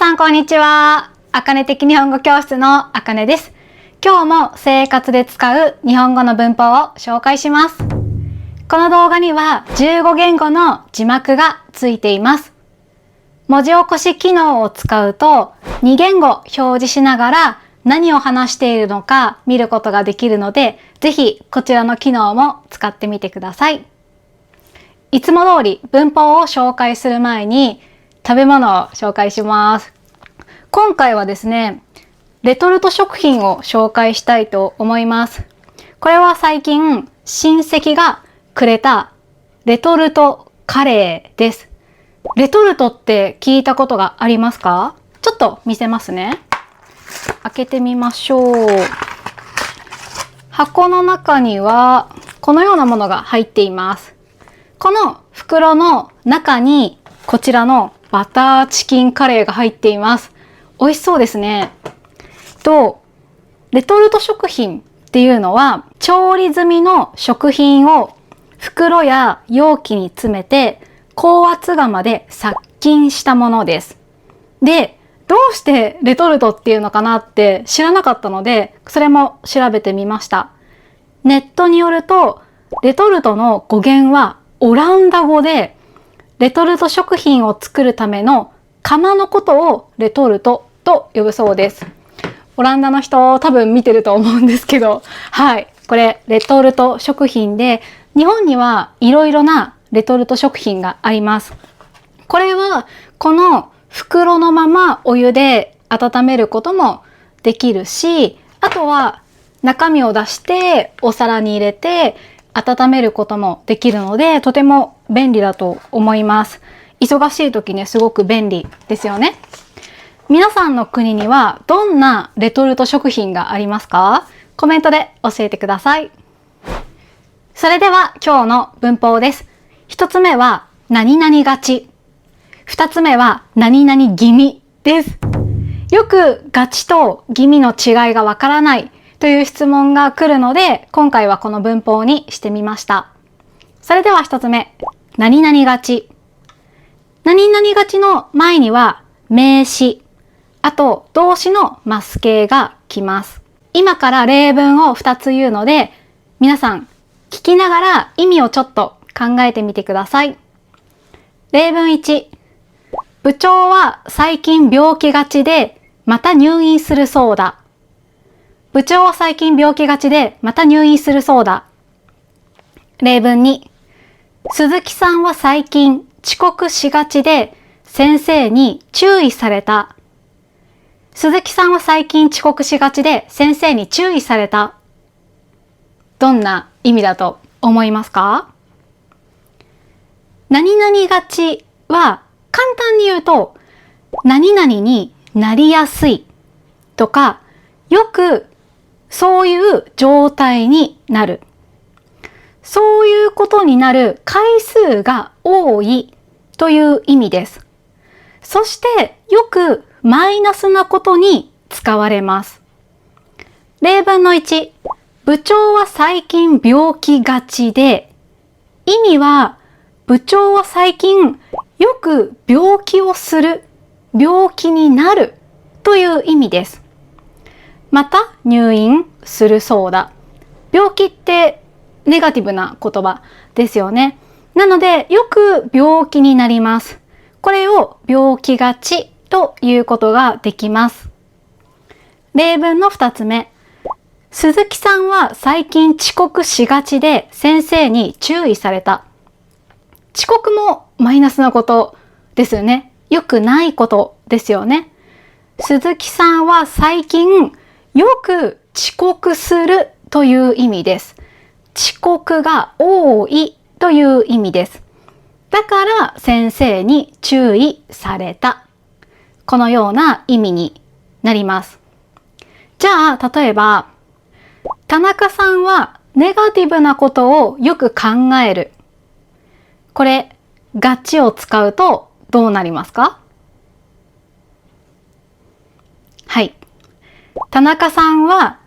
さんこんにちは。あかね的日本語教室のあかねです。今日も生活で使う日本語の文法を紹介します。この動画には15言語の字幕がついています。文字起こし機能を使うと2言語表示しながら何を話しているのか見ることができるので、ぜひこちらの機能も使ってみてください。いつも通り文法を紹介する前に食べ物を紹介します。今回はですね、レトルト食品を紹介したいと思います。これは最近親戚がくれたレトルトカレーです。レトルトって聞いたことがありますか？ちょっと見せますね。開けてみましょう。箱の中にはこのようなものが入っています。この袋の中にこちらのバターチキンカレーが入っています。美味しそうですね。レトルト食品っていうのは調理済みの食品を袋や容器に詰めて高圧釜で殺菌したものです。で、どうしてレトルトっていうのかなって知らなかったので、それも調べてみました。ネットによると、レトルトの語源はオランダ語で、レトルト食品を作るための釜のことをレトルトと呼ぶそうです。オランダの人多分見てると思うんですけど、はい。これレトルト食品で、日本にはいろいろなレトルト食品があります。これはこの袋のままお湯で温めることもできるし、あとは中身を出してお皿に入れて温めることもできるので、とても便利だと思います。忙しい時ね、すごく便利ですよね。皆さんの国にはどんなレトルト食品がありますか？コメントで教えてください。それでは今日の文法です。一つ目は何々がち。二つ目は何々気味です。よくガチと気味の違いがわからないという質問が来るので、今回はこの文法にしてみました。それでは一つ目、何々がち。何々がちの前には名詞、あと動詞のマス形が来ます。今から例文を2つ言うので、皆さん聞きながら意味をちょっと考えてみてください。例文1、部長は最近病気がちでまた入院するそうだ。部長は最近病気がちでまた入院するそうだ。例文2、鈴木さんは最近遅刻しがちで先生に注意された。鈴木さんは最近遅刻しがちで先生に注意された。どんな意味だと思いますか？何々がちは簡単に言うと、何々になりやすいとか、よくそういう状態になる。そういうことになる回数が多いという意味です。そしてよくマイナスなことに使われます。例文の1、部長は最近病気がちで、意味は部長は最近よく病気をする、病気になるという意味です。また入院するそうだ。病気ってネガティブな言葉ですよね。なのでよく病気になります。これを病気がちということができます。例文の2つ目。鈴木さんは最近遅刻しがちで先生に注意された。遅刻もマイナスなことですよね。良くないことですよね。鈴木さんは最近よく遅刻するという意味です。遅刻が多いという意味です。だから先生に注意された。このような意味になります。じゃあ、例えば、田中さんはネガティブなことをよく考える。これ、ガチを使うとどうなりますか？はい。田中さんは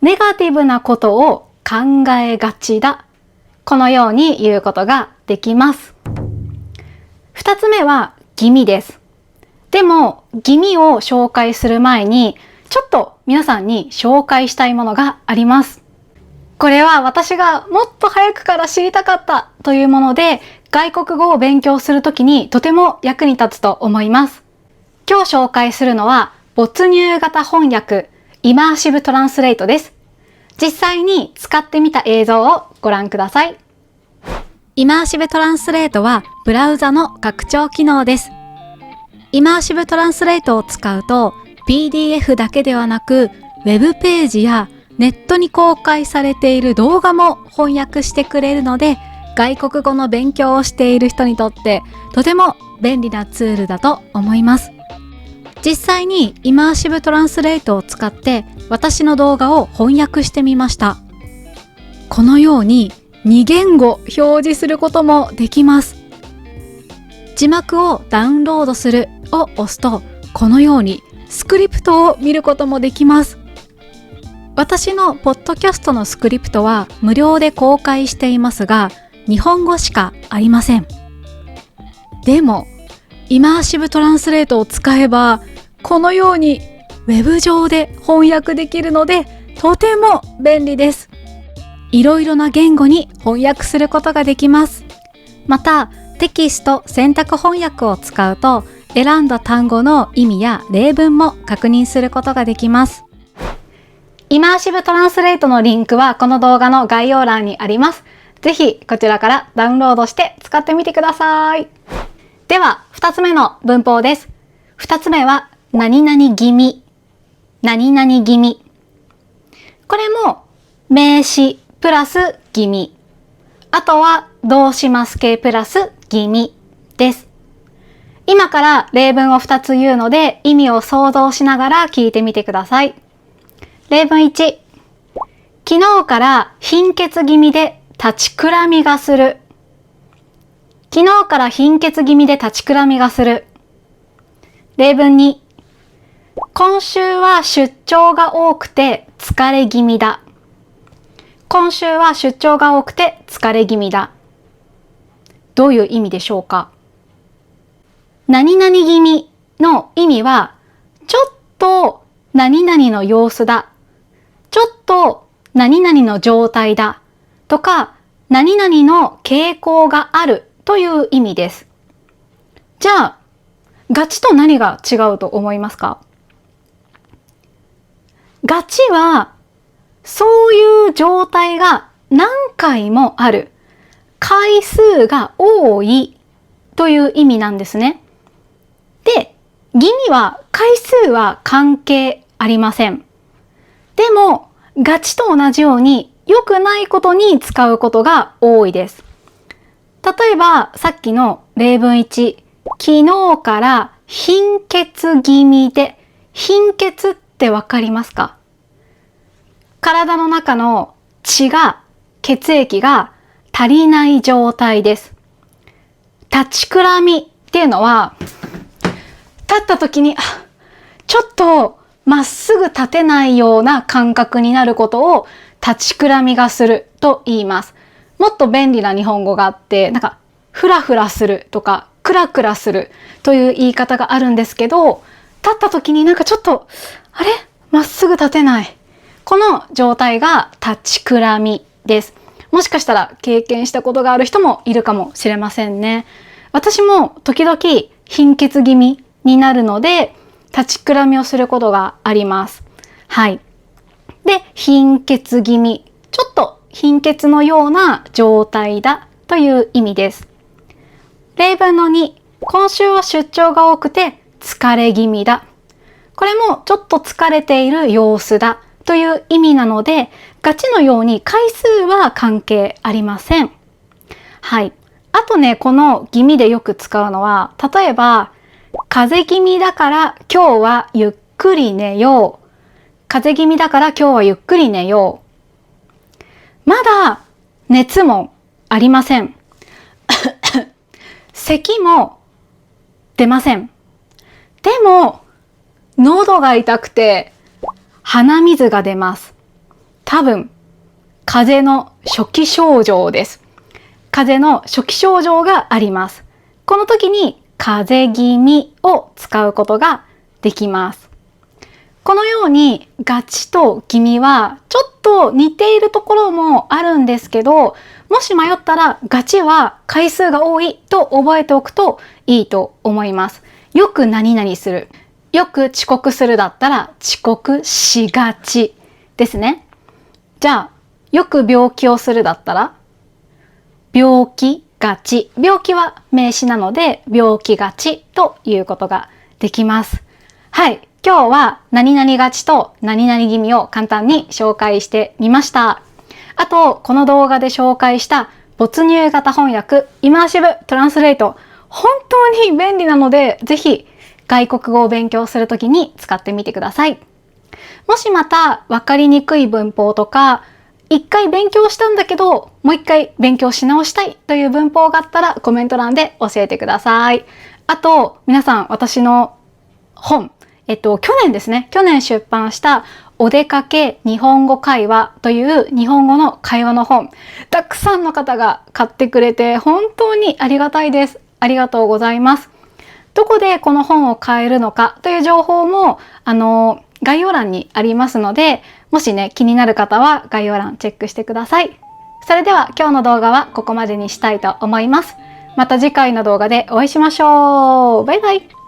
ネガティブなことを考えがちだ。このように言うことができます。二つ目は気味です。でも、気味を紹介する前に、ちょっと皆さんに紹介したいものがあります。これは私がもっと早くから知りたかったというもので、外国語を勉強するときにとても役に立つと思います。今日紹介するのは、没入型翻訳、イマーシブトランスレートです。実際に使ってみた映像をご覧ください。イマーシブトランスレートはブラウザの拡張機能です。イマーシブトランスレートを使うと PDF だけではなくウェブページやネットに公開されている動画も翻訳してくれるので外国語の勉強をしている人にとってとても便利なツールだと思います。実際にイマーシブトランスレートを使って私の動画を翻訳してみました。このように2言語表示することもできます。字幕をダウンロードするを押すとこのようにスクリプトを見ることもできます。私のポッドキャストのスクリプトは無料で公開していますが日本語しかありません。でもイマーシブトランスレートを使えばこのようにウェブ上で翻訳できるのでとても便利です。いろいろな言語に翻訳することができます。またテキスト選択翻訳を使うと選んだ単語の意味や例文も確認することができます。イマーシブトランスレートのリンクはこの動画の概要欄にあります。ぜひこちらからダウンロードして使ってみてください。では2つ目の文法です。2つ目は何々気味、何々気味。これも名詞プラス気味。あとは動詞ます形プラス気味です。今から例文を2つ言うので意味を想像しながら聞いてみてください。例文1。昨日から貧血気味で立ちくらみがする。昨日から貧血気味で立ちくらみがする。例文2。今週は出張が多くて疲れ気味だ。今週は出張が多くて疲れ気味だ。どういう意味でしょうか？何々気味の意味は、ちょっと何々の様子だ。ちょっと何々の状態だ。とか、何々の傾向があるという意味です。じゃあ、ガチと何が違うと思いますか？ガチは、そういう状態が何回もある。回数が多いという意味なんですね。で、気味は回数は関係ありません。でも、ガチと同じように良くないことに使うことが多いです。例えば、さっきの例文1、昨日から貧血気味で、貧血ってわかりますか？体の中の血血液が足りない状態です。立ちくらみっていうのは、立った時に、ちょっとまっすぐ立てないような感覚になることを立ちくらみがすると言います。もっと便利な日本語があって、フラフラするとか、クラクラするという言い方があるんですけど、立った時にちょっと、あれ？まっすぐ立てない。この状態が立ちくらみです。もしかしたら経験したことがある人もいるかもしれませんね。私も時々貧血気味になるので、立ちくらみをすることがあります。はい。で、貧血気味。ちょっと貧血のような状態だという意味です。例文の2、今週は出張が多くて疲れ気味だ。これもちょっと疲れている様子だという意味なので、ガチのように回数は関係ありません。はい。あとね、この気味でよく使うのは、例えば、風邪気味だから今日はゆっくり寝よう。風邪気味だから今日はゆっくり寝よう。まだ熱もありません。咳も出ません。でも、喉が痛くて鼻水が出ます。多分、風邪の初期症状です。風邪の初期症状があります。この時に風邪気味を使うことができます。このようにガチと気味はちょっと似ているところもあるんですけど、もし迷ったらガチは回数が多いと覚えておくといいと思います。よく何々する。よく遅刻するだったら遅刻しがちですね。じゃあ、よく病気をするだったら病気がち。病気は名詞なので病気がちということができます。はい。今日は何々がちと何々気味を簡単に紹介してみました。あと、この動画で紹介した没入型翻訳、イマーシブトランスレート、本当に便利なので、ぜひ外国語を勉強するときに使ってみてください。もしまた分かりにくい文法とか、一回勉強したんだけど、もう一回勉強し直したいという文法があったらコメント欄で教えてください。あと、皆さん、私の本、去年ですね。去年出版したお出かけ日本語会話という日本語の会話の本。たくさんの方が買ってくれて本当にありがたいです。ありがとうございます。どこでこの本を買えるのかという情報も、概要欄にありますので、もしね、気になる方は概要欄チェックしてください。それでは今日の動画はここまでにしたいと思います。また次回の動画でお会いしましょう。バイバイ。